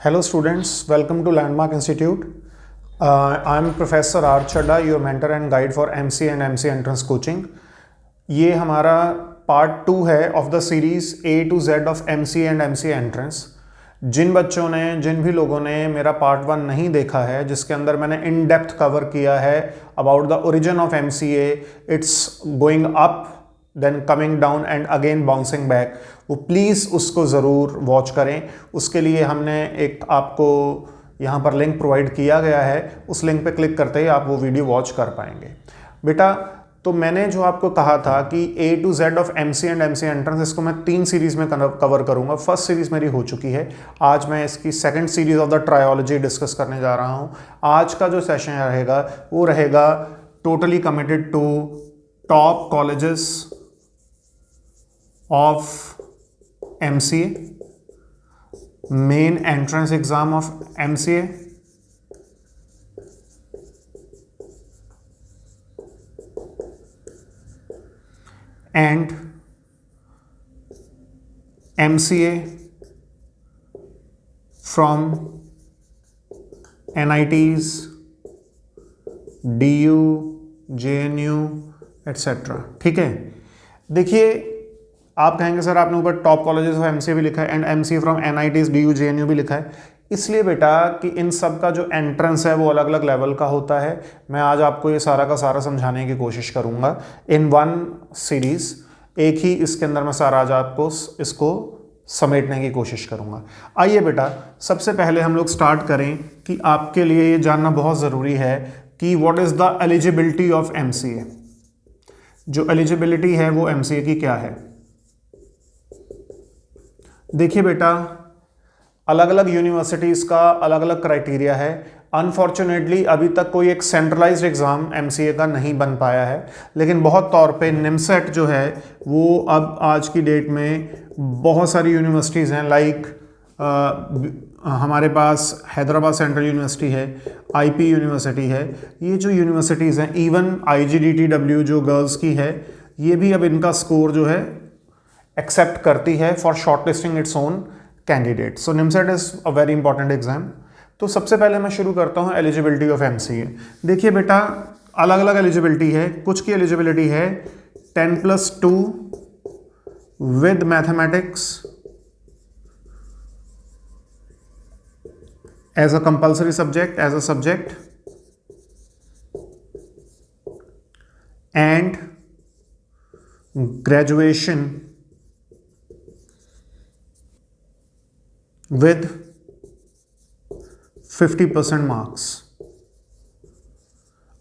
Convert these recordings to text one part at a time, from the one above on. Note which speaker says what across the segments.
Speaker 1: Hello students, welcome to Landmark Institute. I am Professor R. Chadda, your mentor and guide for MC and MC Entrance Coaching. ये हमारा part 2 है of the series A to Z of MC and MC Entrance. जिन भी लोगों ने मेरा part 1 नहीं देखा है, जिसके अंदर मैंने इन डेप्थ कवर किया है about the origin of MCA, it's going up then coming down and again bouncing back, वो प्लीज़ उसको ज़रूर वॉच करें. उसके लिए हमने एक आपको यहाँ पर लिंक प्रोवाइड किया गया है, उस लिंक पे क्लिक करते ही आप वो वीडियो वॉच कर पाएंगे. बेटा, तो मैंने जो आपको कहा था कि A to Z of MC and MC entrance, इसको मैं 3 सीरीज़ में कवर करूँगा. फर्स्ट सीरीज़ मेरी हो चुकी है. आज मैं इसकी second series of the trilogy discuss करने जा रहा हूँ. आज का जो सेशन रहेगा वो रहेगा totally committed to top colleges of MCA, main entrance exam of MCA, and MCA from NITs, DU, JNU, etc. ठीक है. देखिए, आप कहेंगे सर आपने ऊपर टॉप कॉलेजेस ऑफ MCA भी लिखा है and MCA from NITs, DU, JNU भी लिखा है. इसलिए बेटा कि इन सब का जो एंट्रेंस है वो अलग अलग लेवल का होता है. मैं आज आपको ये सारा का सारा समझाने की कोशिश करूंगा इन वन सीरीज. एक ही इसके अंदर मैं सारा आज आपको इसको समेटने की कोशिश करूंगा. आइए बेटा, सबसे पहले हम लोग स्टार्ट करें कि आपके लिए ये जानना बहुत ज़रूरी है कि what is the eligibility of MCA. जो एलिजिबिलिटी है वो MCA की क्या है. देखिए बेटा, अलग अलग यूनिवर्सिटीज़ का अलग अलग क्राइटेरिया है. अनफॉर्चुनेटली अभी तक कोई एक सेंट्रलाइज्ड एग्ज़ाम MCA का नहीं बन पाया है, लेकिन बहुत तौर पे निमसेट जो है वो अब आज की डेट में बहुत सारी यूनिवर्सिटीज़ हैं. लाइक हमारे पास हैदराबाद सेंट्रल यूनिवर्सिटी है, IP यूनिवर्सिटी है. ये जो यूनिवर्सिटीज़ हैं, इवन IGDTW जो गर्ल्स की है, ये भी अब इनका स्कोर जो है एक्सेप्ट करती है for shortlisting its own candidate. So NIMCET is a very important exam. तो सबसे पहले मैं शुरू करता हूँ एलिजिबिलिटी ऑफ MCA. देखिए बेटा, अलग अलग एलिजिबिलिटी है. कुछ की एलिजिबिलिटी है 10+2 with mathematics as a compulsory subject, as a subject, and graduation with 50% marks.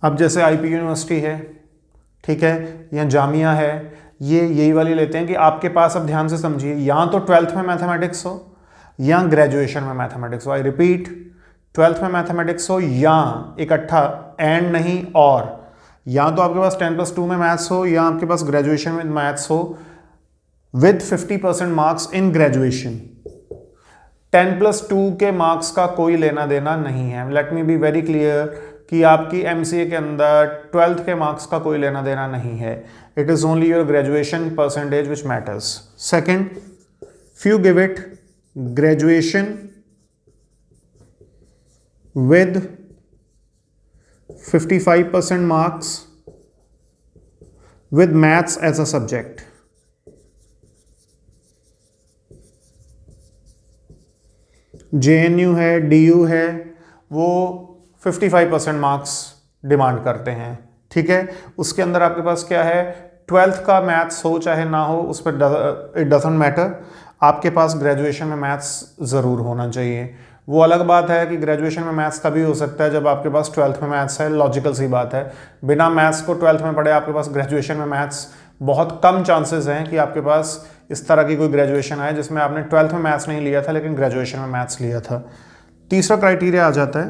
Speaker 1: अब जैसे IP यूनिवर्सिटी है, ठीक है, या जामिया है, ये यही वाली लेते हैं कि आपके पास, अब ध्यान से समझिए, या तो 12th में मैथमेटिक्स हो या ग्रेजुएशन में मैथमेटिक्स हो. आई रिपीट, 12th में मैथमेटिक्स हो या इकट्ठा, एंड नहीं और. या तो आपके पास 10+2 में मैथ्स हो या आपके पास ग्रेजुएशन में मैथ्स हो विद 50% मार्क्स इन ग्रेजुएशन. 10+2 के मार्क्स का कोई लेना देना नहीं है. Let me be very clear कि आपकी MCA के अंदर 12th के मार्क्स का कोई लेना देना नहीं है. It is only your graduation percentage which matters. Second, few give it graduation with 55% marks with maths as a subject. JNU है, DU है, वो 55% मार्क्स डिमांड करते हैं. ठीक है. उसके अंदर आपके पास क्या है, 12th का मैथ्स हो चाहे ना हो, उस पर इट डजंट मैटर. आपके पास ग्रेजुएशन में मैथ्स ज़रूर होना चाहिए. वो अलग बात है कि ग्रेजुएशन में मैथ्स तभी हो सकता है जब आपके पास 12th में मैथ्स है. लॉजिकल सी बात है. बिना मैथ्स को 12th में पढ़े आपके पास ग्रेजुएशन में मैथ्स, बहुत कम चांसेस हैं कि आपके पास इस तरह की कोई ग्रेजुएशन आए जिसमें आपने 12th में मैथ्स नहीं लिया था लेकिन ग्रेजुएशन में मैथ्स लिया था. तीसरा क्राइटेरिया आ जाता है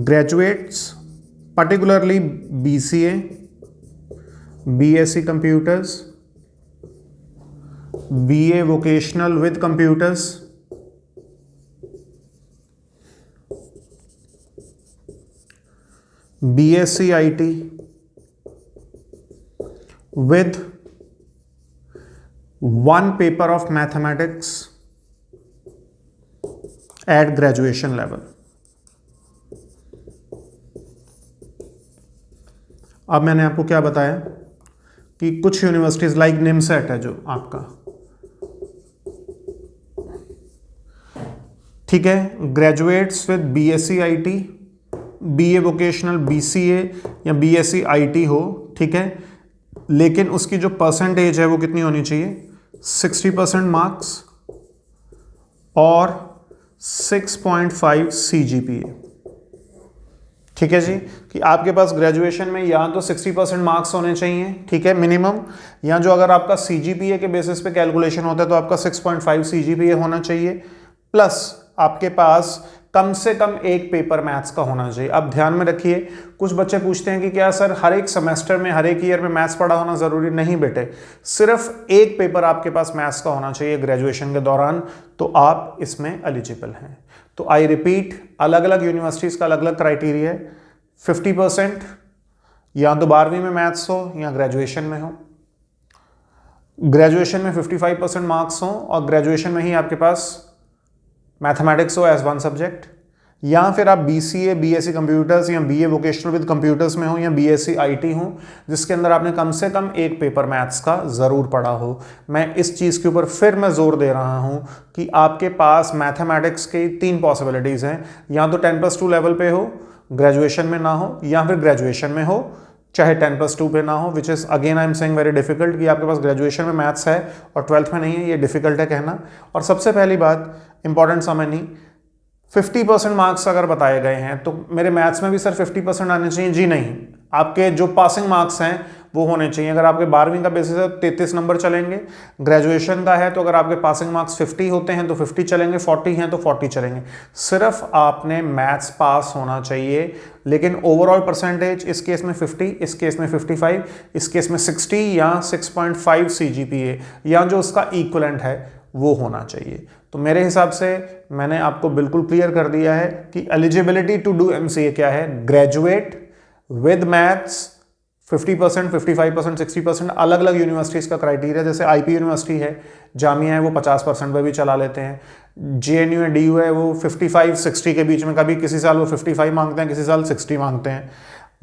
Speaker 1: graduates particularly BCA, BSc computers, BA vocational with computers, BSc IT with one paper of mathematics at graduation level. अब मैंने आपको क्या बताया कि कुछ यूनिवर्सिटीज लाइक निमसेट है जो आपका, ठीक है, graduates with BSc IT, BA vocational, BCA या बीएससी आईटी हो, ठीक है, लेकिन उसकी जो परसेंटेज है वो कितनी होनी चाहिए, 60% मार्क्स और 6.5 CGPA। ठीक है जी, कि आपके पास ग्रेजुएशन में या तो 60% मार्क्स होने चाहिए, ठीक है, मिनिमम, या जो अगर आपका CGPA के बेसिस पे कैलकुलेशन होता है तो आपका 6.5 CGPA होना चाहिए, प्लस आपके पास कम से कम एक पेपर मैथ्स का होना चाहिए। अब ध्यान में रखिए, कुछ बच्चे पूछते हैं कि क्या सर हर एक सेमेस्टर में, हर एक ईयर में मैथ्स पढ़ा होना जरूरी? नहीं बेटे, सिर्फ एक पेपर आपके पास मैथ्स का होना चाहिए ग्रेजुएशन के दौरान, तो आप इसमें एलिजिबल हैं। तो आई रिपीट, अलग अलग यूनिवर्सिटीज का अलग अलग क्राइटेरिया है। 50% या तो 12वीं में मैथ्स हो या ग्रेजुएशन में हो, ग्रेजुएशन में 55% मार्क्स हो और ग्रेजुएशन में ही आपके पास मैथमेटिक्स हो एज वन सब्जेक्ट, या फिर आप बीसीए, बीएससी कंप्यूटर्स या बीए वोकेशनल विद कंप्यूटर्स में हो या बीएससी आईटी हो, जिसके अंदर आपने कम से कम एक पेपर मैथ्स का जरूर पढ़ा हो। मैं इस चीज़ के ऊपर फिर मैं जोर दे रहा हूं कि आपके पास मैथमेटिक्स की 3 पॉसिबिलिटीज़ हैं, या तो 10+2 लेवल पे हो, ग्रेजुएशन में ना हो, या फिर ग्रेजुएशन में हो चाहे 10+2 पे ना हो, which is again I am saying very difficult कि आपके पास ग्रेजुएशन में मैथ्स है और 12th में नहीं है, ये डिफिकल्ट है कहना। और सबसे पहली बात इंपॉर्टेंट समझनी, 50% मार्क्स अगर बताए गए हैं तो मेरे मैथ्स में भी सर 50% आने चाहिए? जी नहीं, आपके जो पासिंग मार्क्स हैं वो होने चाहिए। अगर आपके 12वीं का बेसिस है तो 33 नंबर चलेंगे, ग्रेजुएशन का है तो अगर आपके पासिंग मार्क्स 50 होते हैं तो 50 चलेंगे, 40 हैं तो 40 चलेंगे। सिर्फ आपने मैथ्स पास होना चाहिए, लेकिन ओवरऑल परसेंटेज इस केस में 50, इस केस में 55, इस केस में 60 या 6.5 CGPA या जो उसका इक्विवेलेंट है वो होना चाहिए। तो मेरे हिसाब से मैंने आपको बिल्कुल क्लियर कर दिया है कि एलिजिबिलिटी टू डू एमसीए क्या है। ग्रेजुएट विद मैथ्स 50%, 55%, 60%, अलग अलग यूनिवर्सिटीज़ का क्राइटेरिया, जैसे आईपी यूनिवर्सिटी है, जामिया है, वो 50% पे भी चला लेते हैं। जेएनयू है, डीयू है, वो 55-60 के बीच में, कभी किसी साल वो 55 मांगते हैं, किसी साल 60 मांगते हैं।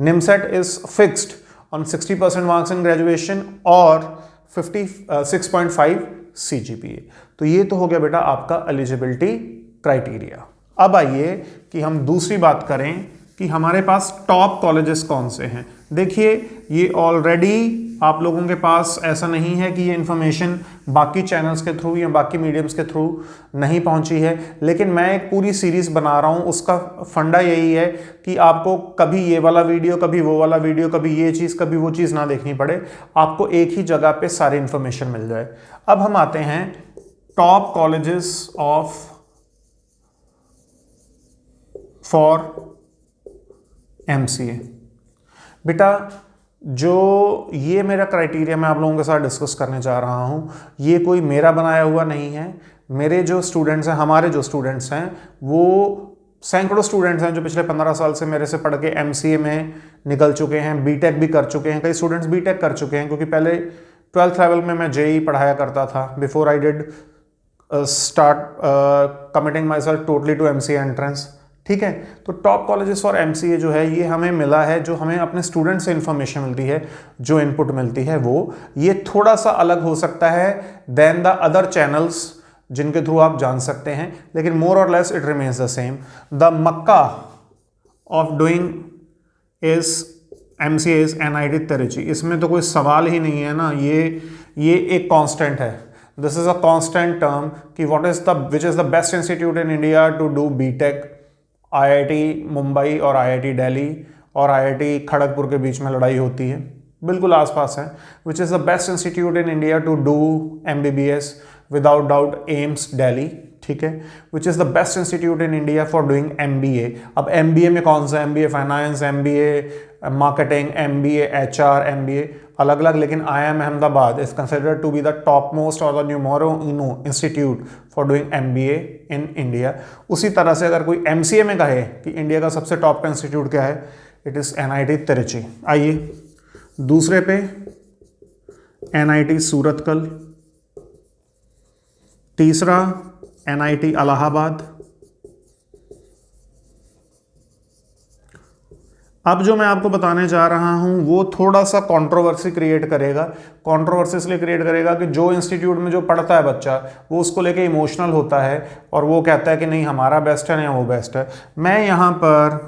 Speaker 1: NIMCET is fixed on 60% marks in graduation और 6.5 CGPA। तो ये तो हो गया बेटा आपका एलिजिबिलिटी क्राइटेरिया। अब आइए कि हम दूसरी बात करें कि हमारे पास टॉप कॉलेजेस कौन से हैं। देखिए, ये ऑलरेडी आप लोगों के पास ऐसा नहीं है कि ये इन्फॉर्मेशन बाकी चैनल्स के थ्रू या बाकी मीडियम्स के थ्रू नहीं पहुंची है, लेकिन मैं एक पूरी सीरीज़ बना रहा हूं। उसका फंडा यही है कि आपको कभी ये वाला वीडियो, कभी वो वाला वीडियो, कभी ये चीज़, कभी वो चीज़ ना देखनी पड़े, आपको एक ही जगह पे सारी इन्फॉर्मेशन मिल जाए। अब हम आते हैं टॉप कॉलेजेस फॉर MCA। बेटा, जो ये मेरा क्राइटेरिया मैं आप लोगों के साथ डिस्कस करने जा रहा हूँ, ये कोई मेरा बनाया हुआ नहीं है। मेरे जो स्टूडेंट्स हैं, हमारे जो स्टूडेंट्स हैं, वो सैकड़ों स्टूडेंट्स हैं जो पिछले 15 साल से मेरे से पढ़ के MCA में निकल चुके हैं, बीटेक भी कर चुके हैं, कई स्टूडेंट्स बीटेक कर चुके हैं, क्योंकि पहले 12th लेवल में मैं JEE पढ़ाया करता था before I did start committing myself totally to MCA entrance. ठीक है, तो टॉप कॉलेजेस फॉर MCA जो है ये हमें मिला है, जो हमें अपने स्टूडेंट से इंफॉर्मेशन मिलती है, जो इनपुट मिलती है, वो ये थोड़ा सा अलग हो सकता है देन द अदर चैनल्स जिनके थ्रू आप जान सकते हैं, लेकिन मोर और less it remains the same. The Mecca of doing is MCA is NIT Tiruchi. इसमें तो कोई सवाल ही नहीं है ना, ये एक कांस्टेंट है। This is a constant term कि what is the which is the best institute in India to do BTech. IIT Mumbai और IIT दिल्ली और IIT खड़गपुर के बीच में लड़ाई होती है, बिल्कुल आसपास है। Which is the best institute in India to do MBBS, without doubt AIIMS Delhi. ठीक है, which is the best institute in India for doing MBA। अब MBA में कौन सा, MBA finance, MBA marketing, MBA HR, MBA अलग अलग, लेकिन IIM Ahmedabad is considered to be the top most और the numero institute for doing MBA in India. उसी तरह से अगर कोई MCA में कहे कि इंडिया का सबसे टॉप का इंस्टीट्यूट क्या है, इट इज़ NIT तिरुचि। आइए दूसरे पे NIT सूरतकल, तीसरा NIT इलाहाबाद, अब जो मैं आपको बताने जा रहा हूं वो थोड़ा सा कंट्रोवर्सी क्रिएट करेगा। कंट्रोवर्सी इसलिए क्रिएट करेगा कि जो इंस्टीट्यूट में जो पढ़ता है बच्चा वो उसको लेके इमोशनल होता है और वो कहता है कि नहीं हमारा बेस्ट है या वो बेस्ट है। मैं यहां पर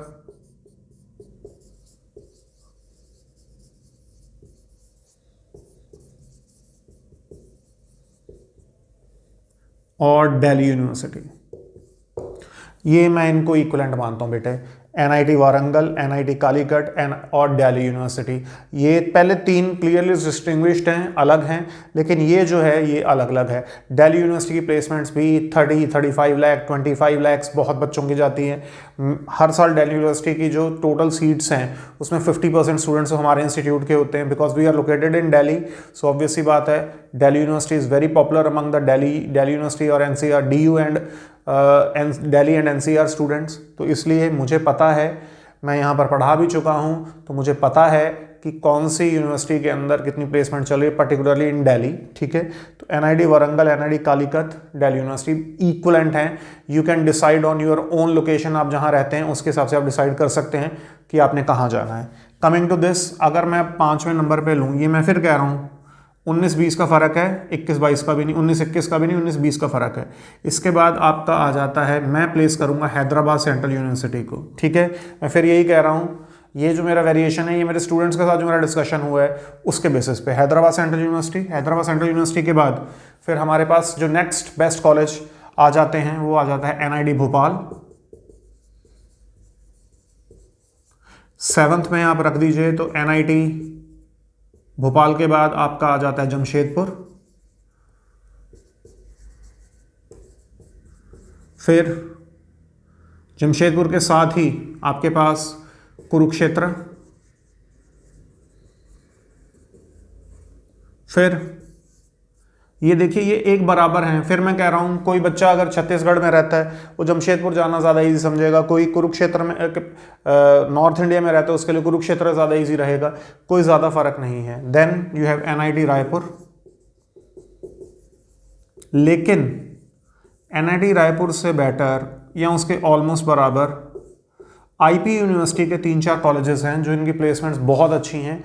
Speaker 1: और दिल्ली यूनिवर्सिटी, ये मैं इनको इक्विवेलेंट मानता हूँ बेटे। एनआईटी वारंगल, एनआईटी कालीकट और दिल्ली यूनिवर्सिटी, ये पहले तीन क्लियरली डिस्टिंग्विश्ड हैं, अलग हैं, लेकिन ये जो है ये अलग अलग है। दिल्ली यूनिवर्सिटी की प्लेसमेंट्स भी 35 लाख 25 लाख बहुत बच्चों की जाती हैं। हर साल दिल्ली यूनिवर्सिटी की जो टोटल सीट्स हैं उसमें 50% स्टूडेंट्स हमारे इंस्टीट्यूट के होते हैं, because we are located in Delhi. So obvious सी बात है, Delhi university is very popular among the Delhi university और NCR DU and Delhi and NCR students. तो इसलिए मुझे पता है, मैं यहाँ पर पढ़ा भी चुका हूँ, तो मुझे पता है कि कौन सी यूनिवर्सिटी के अंदर कितनी प्लेसमेंट चल रही है, पर्टिकुलरली इन दिल्ली। ठीक है, तो NIT Warangal, NIT Calicut, Delhi university equivalent हैं। You can decide on your own location, आप जहाँ रहते हैं उसके हिसाब से आप डिसाइड कर सकते हैं कि आपने कहाँ जाना है। कमिंग टू दिस, अगर मैं 5वें नंबर पर लूँ, ये मैं फिर कह रहा हूँ 19-20 का फ़र्क है, 21-22 का भी नहीं, 19-21 का भी नहीं, 19-20 का फ़र्क है। इसके बाद आपका आ जाता है, मैं प्लेस करूंगा हैदराबाद सेंट्रल यूनिवर्सिटी को। ठीक है, मैं फिर यही कह रहा हूँ, ये जो मेरा वेरिएशन है ये मेरे स्टूडेंट्स के साथ जो मेरा डिस्कशन हुआ है उसके बेसिस पे Hyderabad central university. Hyderabad central university के बाद फिर हमारे पास जो नेक्स्ट बेस्ट कॉलेज आ जाते हैं वो आ जाता है NIT भोपाल। 7th में आप रख दीजिए तो NIT भोपाल के बाद आपका आ जाता है जमशेदपुर, फिर जमशेदपुर के साथ ही आपके पास कुरुक्षेत्र, फिर ये देखिए ये एक बराबर हैं। फिर मैं कह रहा हूँ कोई बच्चा अगर छत्तीसगढ़ में रहता है वो जमशेदपुर जाना ज़्यादा इजी समझेगा, कोई कुरुक्षेत्र में नॉर्थ इंडिया में रहता है उसके लिए कुरुक्षेत्र ज़्यादा इजी रहेगा, कोई ज़्यादा फर्क नहीं है। Then you have NIT Raipur, लेकिन NIT रायपुर से बेटर या उसके ऑलमोस्ट बराबर IP यूनिवर्सिटी के 3-4 कॉलेजेस हैं जो इनकी प्लेसमेंट्स बहुत अच्छी हैं।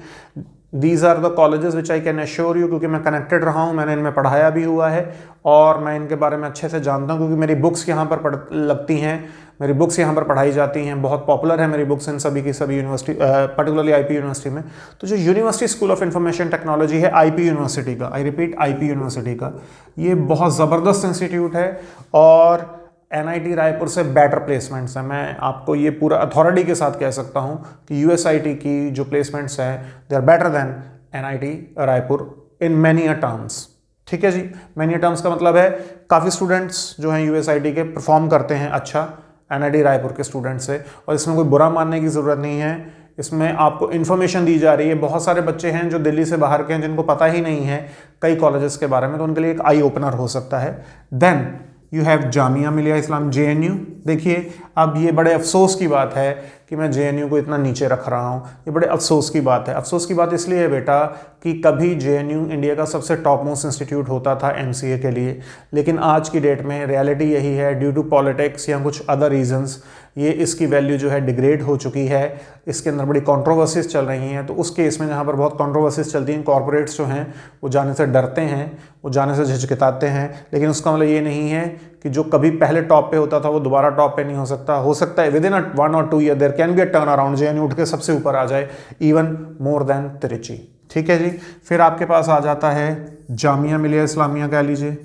Speaker 1: These are the colleges which I can assure you, क्योंकि मैं कनेक्टेड रहा हूँ, मैंने इनमें पढ़ाया भी हुआ है और मैं इनके बारे में अच्छे से जानता हूँ, क्योंकि मेरी बुक्स यहाँ पर लगती हैं, मेरी बुक्स यहाँ पर पढ़ाई जाती हैं, बहुत पॉपुलर है मेरी बुक्स इन सभी की सभी यूनिवर्सिटी, पर्टिकुलरली IP यूनिवर्सिटी में। तो जो university school of information technology है IP यूनिवर्सिटी का, आई रिपीट IP यूनिवर्सिटी का, ये बहुत ज़बरदस्त इंस्टीट्यूट है और NIT रायपुर से बेटर प्लेसमेंट्स हैं। मैं आपको ये पूरा अथॉरिटी के साथ कह सकता हूँ कि USIT की जो प्लेसमेंट्स हैं they are better than NIT Raipur in many a terms. ठीक है जी, मैनी अ टर्म्स का मतलब है काफ़ी स्टूडेंट्स जो हैं USIT के परफॉर्म करते हैं अच्छा NIT रायपुर के स्टूडेंट्स से, और इसमें कोई बुरा मानने की ज़रूरत नहीं है। इसमें आपको इन्फॉर्मेशन दी जा रही है। बहुत सारे बच्चे हैं जो दिल्ली से बाहर के हैं जिनको पता ही नहीं है कई कॉलेजेस के बारे में, तो उनके लिए एक आई ओपनर हो सकता है। Then you have Jamia Millia Islam JNU। देखिए अब ये बड़े अफसोस की बात है कि मैं JNU को इतना नीचे रख रहा हूँ, ये बड़े अफसोस की बात है। अफसोस की बात इसलिए है बेटा कि कभी JNU इंडिया का सबसे टॉप मोस्ट इंस्टीट्यूट होता था MCA के लिए, लेकिन आज की डेट में रियलिटी यही है, ड्यू टू पॉलिटिक्स या कुछ अदर रीजंस ये इसकी वैल्यू जो है डिग्रेड हो चुकी है। इसके अंदर बड़ी कंट्रोवर्सीज चल रही हैं। तो उस केस में जहाँ पर बहुत कंट्रोवर्सीज चलती हैं, कॉर्पोरेट्स जो हैं वो जाने से डरते हैं, वो जाने से झिझकिताते हैं, लेकिन उसका मतलब ये नहीं है कि जो कभी पहले टॉप पे होता था वो दोबारा टॉप पे नहीं हो सकता। हो सकता है with in 1 or 2 year there can be a turn around, JNU उठ के सबसे ऊपर आ जाए, इवन मोर देन त्रिची। ठीक है जी, फिर आपके पास आ जाता है जामिया मिलिया इस्लामिया कह लीजिए,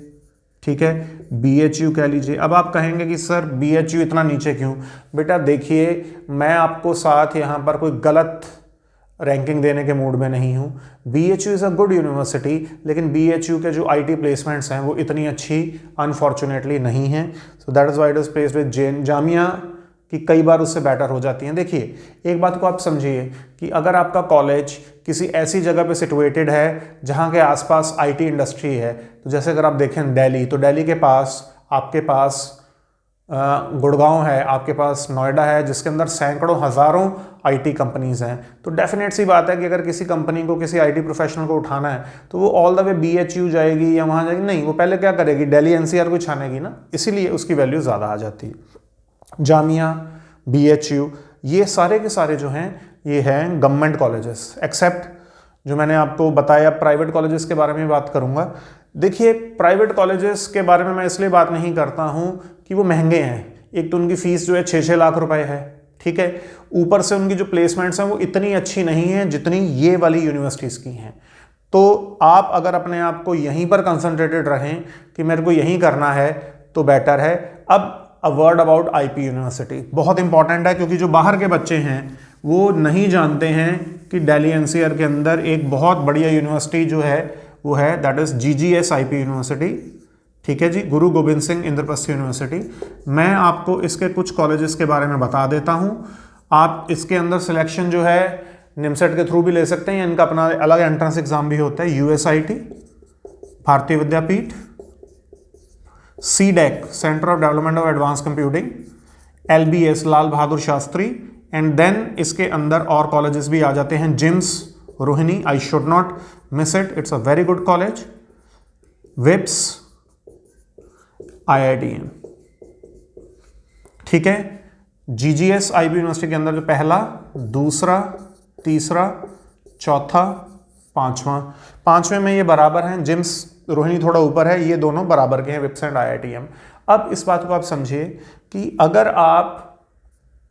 Speaker 1: ठीक है, BHU कह लीजिए। अब आप कहेंगे कि सर BHU इतना नीचे क्यों? बेटा देखिए मैं आपको साथ यहाँ पर कोई गलत रैंकिंग देने के मूड में नहीं हूँ। BHU is a good university, लेकिन BHU के जो IT प्लेसमेंट्स हैं वो इतनी अच्छी अनफॉर्चुनेटली नहीं हैं। So that is why it is placed with Jamia कि कई बार उससे बेटर हो जाती हैं। देखिए एक बात को आप समझिए कि अगर आपका कॉलेज किसी ऐसी जगह पे सिचुएटेड है जहाँ के आसपास IT इंडस्ट्री है, तो जैसे अगर आप देखें दिल्ली, तो दिल्ली के पास आपके पास गुड़गांव है, आपके पास नोएडा है, जिसके अंदर सैकड़ों हज़ारों IT कंपनीज़ हैं। तो डेफिनेट सी बात है कि अगर किसी कंपनी को, किसी IT प्रोफेशनल को उठाना है तो वो ऑल द वे BHU जाएगी या वहाँ जाएगी, नहीं, वो पहले क्या करेगी, दिल्ली NCR को छानेगी ना, इसीलिए उसकी वैल्यू ज़्यादा आ जाती है। जामिया, BHU ये सारे के सारे जो हैं ये हैं गवर्नमेंट कॉलेजेस, एक्सेप्ट जो मैंने आपको बताया प्राइवेट कॉलेजेस के बारे में बात करूंगा। देखिए प्राइवेट कॉलेजेस के बारे में मैं इसलिए बात नहीं करता हूं कि वो महंगे हैं। एक तो उनकी फीस जो है 6-6 लाख रुपए है, ठीक है, ऊपर से उनकी जो प्लेसमेंट्स हैं वो इतनी अच्छी नहीं है जितनी ये वाली यूनिवर्सिटीज़ की हैं। तो आप अगर अपने आप को यहीं पर कंसंट्रेटेड रहें कि मेरे को यहीं करना है तो बेटर है। अब a word about IP university बहुत इंपॉर्टेंट है, क्योंकि जो बाहर के बच्चे हैं वो नहीं जानते हैं कि दिल्ली एनसीआर के अंदर एक बहुत बढ़िया यूनिवर्सिटी जो है वो है that is GGS IP university, ठीक है जी, गुरु गोबिंद सिंह इंद्रप्रस्थ यूनिवर्सिटी। मैं आपको इसके कुछ कॉलेजेस के बारे में बता देता हूं। आप इसके अंदर सिलेक्शन जो है निमसेट के थ्रू भी ले सकते हैं, इनका अपना अलग एंट्रेंस एग्जाम भी होता है। USIT Bharati Vidyapeeth, CDAC centre of development of advance computing, LBS Lal Bahadur Shastri, and then इसके अंदर और कॉलेजेस भी आ जाते हैं। JIMS Rohini, I should not miss it, it's a very good college. VIPS, IITM, ठीक है। जीजीएस आईपी यूनिवर्सिटी के अंदर जो पहला, दूसरा, तीसरा, चौथा, पांचवें में ये बराबर हैं। जिम्स रोहिणी थोड़ा ऊपर है, ये दोनों बराबर के हैं, विप्स एंड आईआईटीएम। अब इस बात को आप समझिए कि अगर आप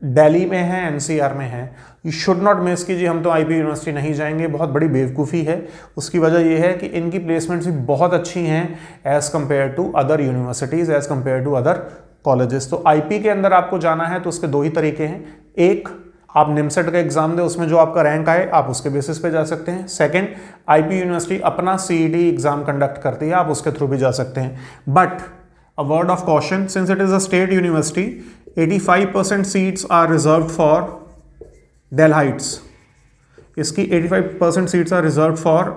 Speaker 1: दिल्ली में हैं, एनसीआर में हैं, यू शुड नॉट मिस कीजिए हम तो आईपी यूनिवर्सिटी नहीं जाएंगे, बहुत बड़ी बेवकूफ़ी है। उसकी वजह यह है कि इनकी प्लेसमेंट्स भी बहुत अच्छी हैं as compare to other universities, as compare to other colleges. तो आईपी के अंदर आपको जाना है तो उसके दो ही तरीके हैं। एक, आप निमसेट का एग्जाम दें, उसमें जो आपका रैंक आए आप उसके बेसिस पे जा सकते हैं। सेकंड, आईपी यूनिवर्सिटी अपना सीईटी एग्जाम कंडक्ट करती है, आप उसके थ्रू भी जा सकते हैं। But a word of caution, since it is a state university, 85% seats are reserved for Delhiites. इसकी 85% seats are reserved for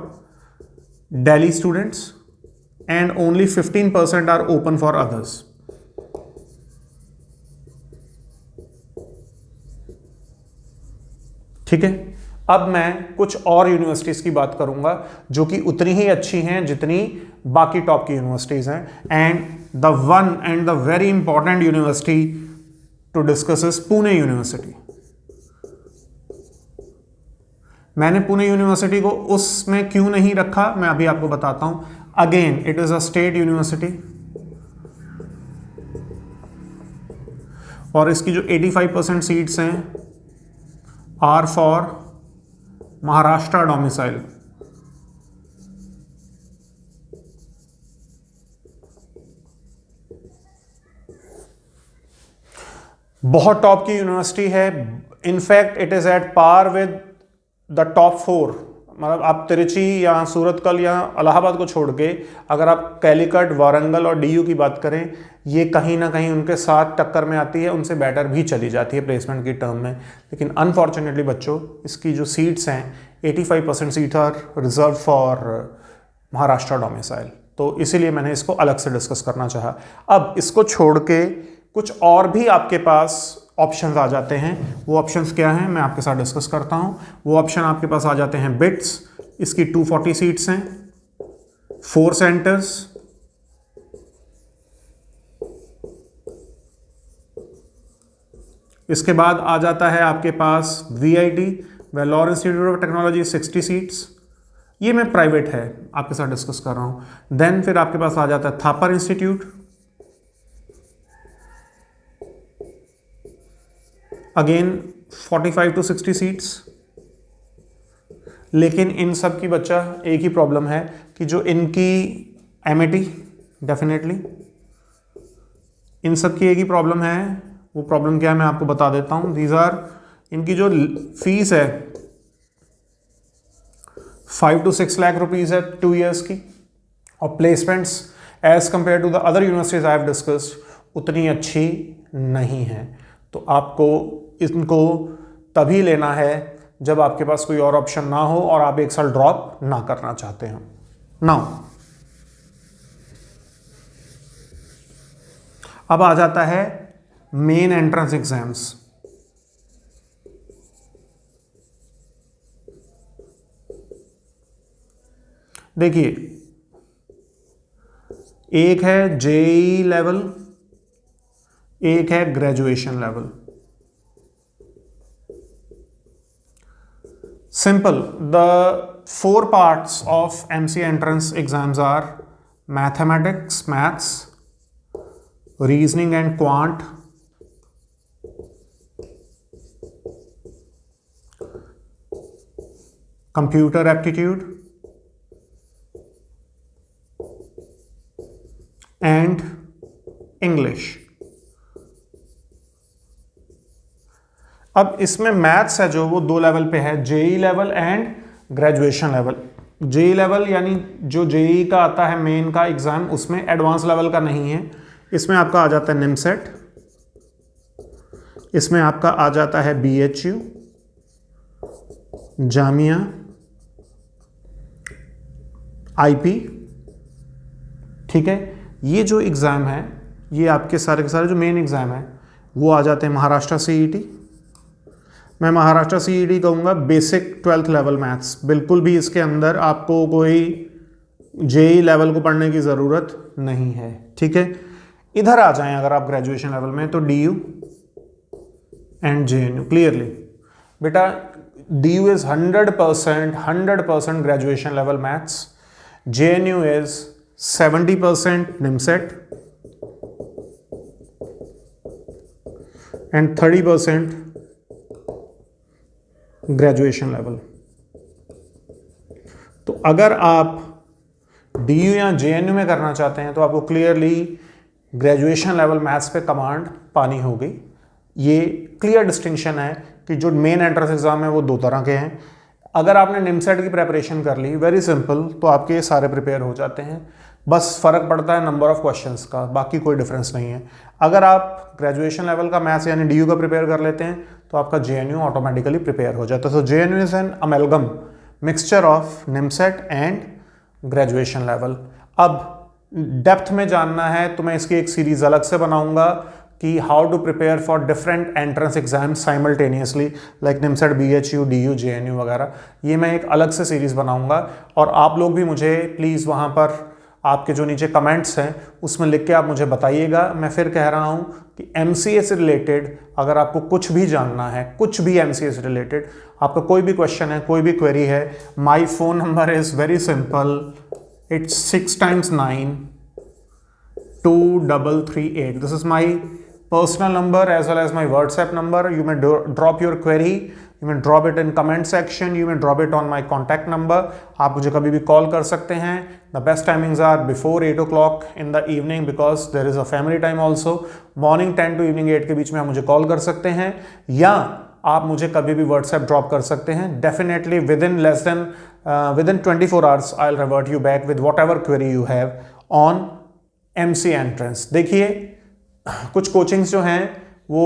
Speaker 1: Delhi students and only 15% are open for others. ठीक है। अब मैं कुछ और यूनिवर्सिटीज की बात करूंगा जो कि उतनी ही अच्छी हैं जितनी बाकी टॉप की यूनिवर्सिटीज हैं। And the one and the very important university to discuss is Pune university. मैंने पुणे यूनिवर्सिटी को उसमें क्यों नहीं रखा मैं अभी आपको बताता हूं। Again it is a state university और इसकी जो 85% सीट्स हैं आर फॉर महाराष्ट्र डोमिसाइल। बहुत टॉप की यूनिवर्सिटी है। In fact it is at par with the top 4। मतलब आप तिरुचि या सूरतकल या इलाहाबाद को छोड़ के अगर आप कैलीकट, वारंगल और डीयू की बात करें, ये कहीं ना कहीं उनके साथ टक्कर में आती है, उनसे बेटर भी चली जाती है प्लेसमेंट की टर्म में। लेकिन अनफॉर्चुनेटली बच्चों, इसकी जो सीट्स हैं 85% seat are reserve for Maharashtra domicile, तो इसीलिए मैंने इसको अलग से डिस्कस करना चाहा। अब इसको छोड़ के कुछ और भी आपके पास ऑप्शंस आ जाते हैं। वो ऑप्शंस क्या हैं मैं आपके साथ डिस्कस करता हूं। वो ऑप्शन आपके पास आ जाते हैं बिट्स, इसकी 240 सीट्स हैं, 4 सेंटर्स, इसके बाद आ जाता है आपके पास VIT Vellore institute of technology 60 seats. ये मैं प्राइवेट है आपके साथ डिस्कस कर रहा हूं। देन फिर आपके पास आ जाता है Thapar institute, again 45 to 60 seats. लेकिन इन सब की बच्चा एक ही प्रॉब्लम है कि जो इनकी MAT, डेफिनेटली इन सब की एक ही प्रॉब्लम है। वो प्रॉब्लम क्या है मैं आपको बता देता हूं। दीज आर, इनकी जो फीस है 5 to 6 लाख रुपीज है 2 ईयर्स की, और placements as compare to the other universities I have discussed उतनी अच्छी नहीं है। तो आपको इनको तभी लेना है जब आपके पास कोई और ऑप्शन ना हो और आप एक साल ड्रॉप ना करना चाहते हो। नाउ अब आ जाता है मेन एंट्रेंस एग्जाम्स। देखिए, एक है JEE लेवल, एक है graduation level. Simple. The 4 parts of MC entrance exams are mathematics, maths, reasoning and quant, computer aptitude, and English. अब इसमें मैथ्स है जो वो 2 लेवल पे है, JEE level and graduation level. JEE level यानी जो जेई का आता है मेन का एग्जाम, उसमें एडवांस लेवल का नहीं है। इसमें आपका आ जाता है निमसेट, इसमें आपका आ जाता है बीएचयू, जामिया, आईपी। ठीक है, ये जो एग्ज़ाम है ये आपके सारे के सारे जो मेन एग्ज़ाम है वो आ जाते हैं महाराष्ट्र सीईटी। मैं महाराष्ट्र सीईटी कहूँगा बेसिक 12th लेवल मैथ्स। बिल्कुल भी इसके अंदर आपको कोई जेई लेवल को पढ़ने की ज़रूरत नहीं है। ठीक है, इधर आ जाएं अगर आप ग्रेजुएशन लेवल में तो डीयू एंड जेएनयू। क्लियरली बेटा DU is 100% graduation level maths, JNU is 70% NIMSET and 30% graduation level. तो अगर आप DU या JNU में करना चाहते हैं तो आपको क्लियरली ग्रेजुएशन लेवल मैथ्स पे कमांड पानी होगी। ये क्लियर डिस्टिंक्शन है कि जो मेन एंट्रेंस एग्जाम है वो 2 तरह के हैं। अगर आपने निमसेट की प्रेपरेशन कर ली, वेरी सिंपल, तो आपके ये सारे प्रिपेयर हो जाते हैं। बस फ़र्क पड़ता है नंबर ऑफ क्वेश्चंस का, बाकी कोई डिफरेंस नहीं है। अगर आप ग्रेजुएशन लेवल का मैथ्स यानी डीयू का प्रिपेयर कर लेते हैं तो आपका जेएनयू ऑटोमेटिकली प्रिपेयर हो जाता है। तो JNU is an amalgam mixture of NIMCET and graduation level. अब डेप्थ में जानना है तो मैं इसकी एक सीरीज़ अलग से बनाऊंगा कि how to prepare for different entrance exam simultaneously like NIMCET, BHU, DU, JNU वगैरह। ये मैं एक अलग से सीरीज़ बनाऊंगा और आप लोग भी मुझे प्लीज़ वहाँ पर आपके जो नीचे कमेंट्स हैं उसमें लिख के आप मुझे बताइएगा। मैं फिर कह रहा हूँ कि एमसीए से रिलेटेड अगर आपको कुछ भी जानना है, कुछ भी एमसीए से रिलेटेड आपका कोई भी क्वेश्चन है, कोई भी क्वेरी है, my phone number is very simple, it's 6 × 9 2338. This is my personal number as well as my WhatsApp number. You may drop your query, you may drop it in comment section, you may drop it on my contact number. आप मुझे कभी भी call कर सकते हैं। The best timings are before 8 o'clock in the evening because there is a family time also. Morning 10 to evening 8 के बीच में आप मुझे कॉल कर सकते हैं या आप मुझे कभी भी WhatsApp ड्रॉप कर सकते हैं। Definitely within 24 hours I'll revert you back with whatever query you have on MC entrance. देखिए कुछ कोचिंग्स जो हैं वो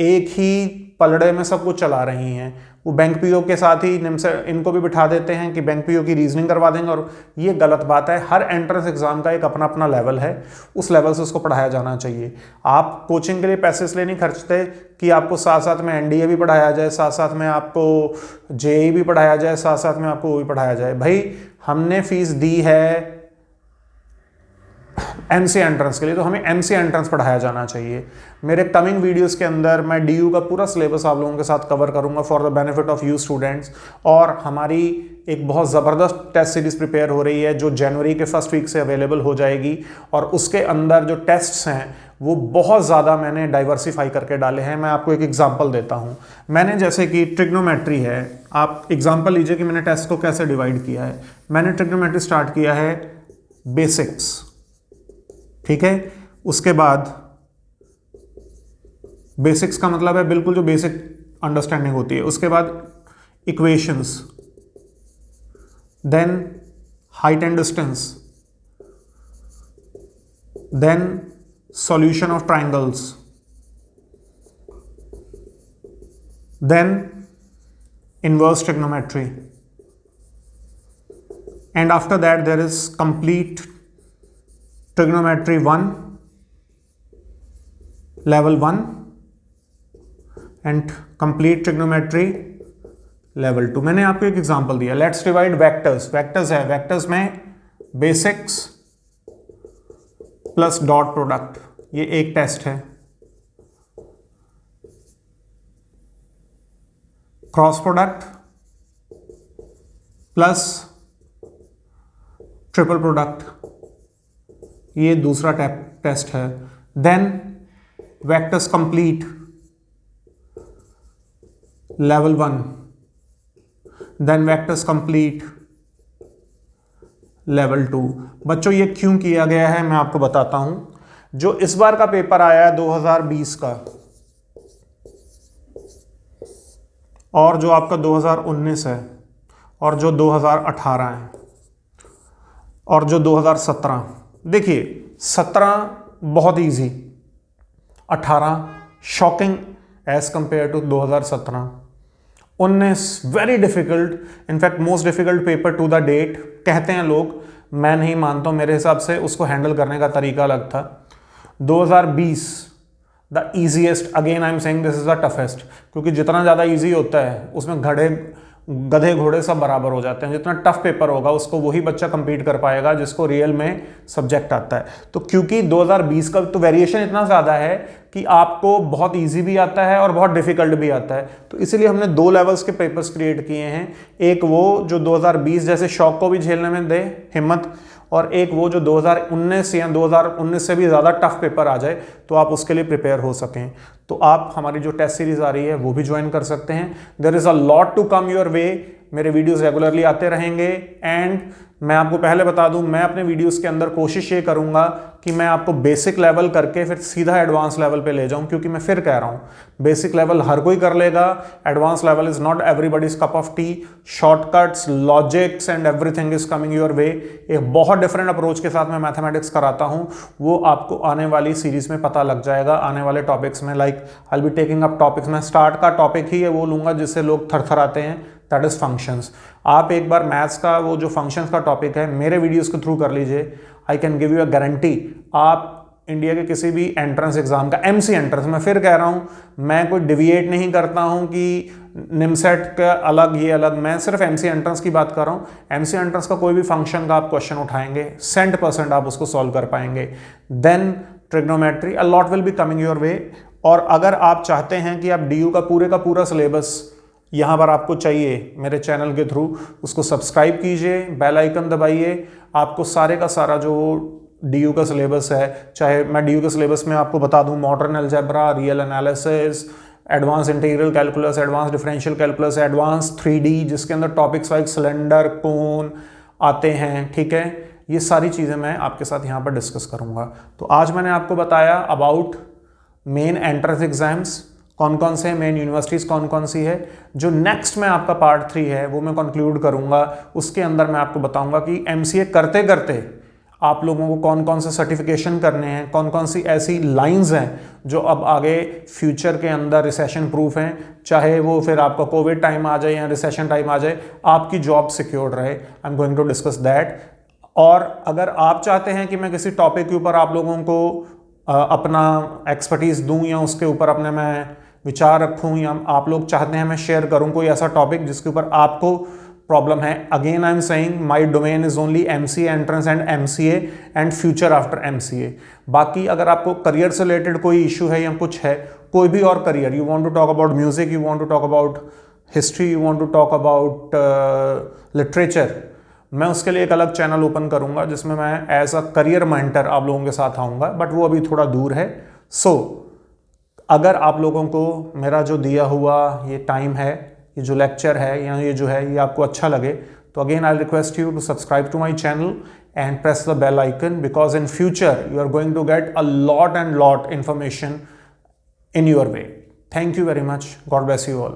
Speaker 1: एक ही पलड़े में सब कुछ चला रही हैं। वो बैंक पीओ के साथ ही इनको भी बिठा देते हैं कि बैंक पीओ की रीजनिंग करवा देंगे, और ये गलत बात है। हर एंट्रेंस एग्जाम का एक अपना अपना लेवल है, उस लेवल से उसको पढ़ाया जाना चाहिए। आप कोचिंग के लिए पैसे इसलिए नहीं खर्चते कि आपको साथ साथ में एनडीए भी पढ़ाया जाए, साथ साथ में आपको जेई भी पढ़ाया जाए, साथ साथ में आपको वो भी पढ़ाया जाए। भाई हमने फीस दी है एमसी एंट्रेंस के लिए, तो हमें एमसी एंट्रेंस पढ़ाया जाना चाहिए। मेरे कमिंग वीडियोस के अंदर मैं डीयू का पूरा सिलेबस आप लोगों के साथ कवर करूंगा for the benefit of you students. और हमारी एक बहुत ज़बरदस्त टेस्ट सीरीज़ प्रिपेयर हो रही है जो जनवरी के फर्स्ट वीक से अवेलेबल हो जाएगी, और उसके अंदर जो टेस्ट्स हैं वो बहुत ज़्यादा मैंने डाइवर्सिफाई करके डाले हैं। मैं आपको एक एग्जाम्पल देता हूँ। मैंने जैसे कि ट्रिग्नोमेट्री है, आप एग्जाम्पल लीजिए कि मैंने टेस्ट को कैसे डिवाइड किया है। मैंने ट्रिग्नोमेट्री स्टार्ट किया है बेसिक्स, ठीक है। उसके बाद बेसिक्स का मतलब है बिल्कुल जो बेसिक अंडरस्टैंडिंग होती है। उसके बाद equations, then height and distance, then solution of triangles, then inverse trigonometry, and after that there is complete trigonometry 1 level 1 and complete trigonometry level 2। मैंने आपको एक एग्जांपल दिया। Let's divide vectors. वेक्टर्स है, vectors में बेसिक्स प्लस डॉट प्रोडक्ट, ये एक test है। Cross product, plus triple product, ये दूसरा टेस्ट है। Then vectors complete level 1, then vectors complete level 2। बच्चों ये क्यों किया गया है मैं आपको बताता हूं। जो इस बार का पेपर आया है 2020 का, और जो आपका 2019 है, और जो 2018 है, और जो 2017, देखिए 17 बहुत easy, 18 shocking as compare to 2017, 19 very difficult, in fact most difficult paper to the date कहते हैं लोग, मैं नहीं मानता हूं, मेरे हिसाब से उसको हैंडल करने का तरीका अलग था। 2020 the easiest, again I am saying this is the toughest, क्योंकि जितना ज़्यादा ईजी होता है उसमें गधे घोड़े सब बराबर हो जाते हैं। जितना टफ पेपर होगा उसको वही बच्चा कंपीट कर पाएगा जिसको रियल में सब्जेक्ट आता है। तो क्योंकि 2020 का तो वेरिएशन इतना ज़्यादा है कि आपको बहुत इजी भी आता है और बहुत डिफिकल्ट भी आता है, तो इसीलिए हमने 2 लेवल्स के पेपर्स क्रिएट किए हैं। एक वो जो 2020 जैसे शॉक को भी झेलने में दे हिम्मत, और एक वो जो 2019 या 2019 से भी ज़्यादा टफ पेपर आ जाए तो आप उसके लिए प्रिपेयर हो सकें। तो आप हमारी जो टेस्ट सीरीज आ रही है वो भी ज्वाइन कर सकते हैं। There is a lot to come your way, मेरे वीडियोस रेगुलरली आते रहेंगे। एंड मैं आपको पहले बता दूं, मैं अपने वीडियोस के अंदर कोशिश ये करूंगा कि मैं आपको बेसिक लेवल करके फिर सीधा एडवांस लेवल पे ले जाऊं, क्योंकि मैं फिर कह रहा हूं बेसिक लेवल हर कोई कर लेगा, advance level is not everybody's cup of T. Shortcuts, logics and everything is coming your वे। एक बहुत डिफरेंट अप्रोच के साथ मैं मैथमेटिक्स कराता हूं, वो आपको आने वाली सीरीज में पता लग जाएगा। आने वाले टॉपिक्स में like I will be taking up topics, मैं स्टार्ट का टॉपिक ही है वो लूंगा जिससे लोग थरथराते हैं, दैट इज फंक्शंस। आप एक बार मैथ्स का वो जो फंक्शंस का टॉपिक है मेरे वीडियोस के थ्रू कर लीजिए, I can give you a guarantee, आप इंडिया के किसी भी एंट्रेंस एग्जाम का, एमसी एंट्रेंस, मैं फिर कह रहा हूं मैं कोई डिविएट नहीं करता हूं कि निमसेट का अलग ये अलग, मैं सिर्फ एमसी एंट्रेंस की बात कर रहा हूं। एमसी एंट्रेंस का कोई भी फंक्शन का आप क्वेश्चन उठाएंगे 100% आप उसको सॉल्व कर पाएंगे। Then trigonometry, a lot will be coming your way. और अगर आप चाहते हैं कि आप डीयू का पूरा सिलेबस यहाँ पर आपको चाहिए मेरे चैनल के थ्रू, उसको सब्सक्राइब कीजिए, बेल आइकन दबाइए, आपको सारे का सारा जो डीयू का सिलेबस है, चाहे मैं डीयू के सिलेबस में आपको बता दूं modern algebra, real analysis, advance integral calculus, advance differential calculus, advance 3D जिसके अंदर टॉपिक्स लाइक सिलेंडर, कोन आते हैं, ठीक है, ये सारी चीज़ें मैं आपके साथ यहाँ पर डिस्कस करूँगा। तो आज मैंने आपको बताया अबाउट मेन एंट्रेंस एग्जाम्स, कौन कौन से मेन यूनिवर्सिटीज़ कौन कौन सी है। जो नेक्स्ट में आपका पार्ट 3 है वो मैं कंक्लूड करूँगा, उसके अंदर मैं आपको बताऊँगा कि एमसीए करते करते आप लोगों को कौन कौन से सर्टिफिकेशन करने हैं, कौन कौन सी ऐसी लाइंस हैं जो अब आगे फ्यूचर के अंदर रिसेशन प्रूफ हैं, चाहे वो फिर आपका कोविड टाइम आ जाए या रिसेशन टाइम आ जाए, आपकी जॉब सिक्योर्ड रहे। I am going to discuss that. और अगर आप चाहते हैं कि मैं किसी टॉपिक के ऊपर आप लोगों को अपना एक्सपर्टीज़ दूं या उसके ऊपर अपने मैं विचार रखूं, या आप लोग चाहते हैं मैं शेयर करूं कोई ऐसा टॉपिक जिसके ऊपर आपको प्रॉब्लम है, again I am saying my domain is only MCA entrance and MCA and future after MCA. बाकी अगर आपको करियर से रिलेटेड कोई इशू है या कुछ है, कोई भी और career, you want to talk about music, you want to talk about history, you want to talk about literature, मैं उसके लिए एक अलग चैनल ओपन करूंगा जिसमें मैं एज अ करियर मेंटर आप लोगों के साथ आऊँगा, बट वो अभी थोड़ा दूर है। सो अगर आप लोगों को मेरा जो दिया हुआ ये टाइम है, ये जो लेक्चर है या ये जो है ये आपको अच्छा लगे, तो again I request you to subscribe to my channel and press the bell icon, because in future you are going to get a lot and lot information in your way. Thank you very much. God bless you all.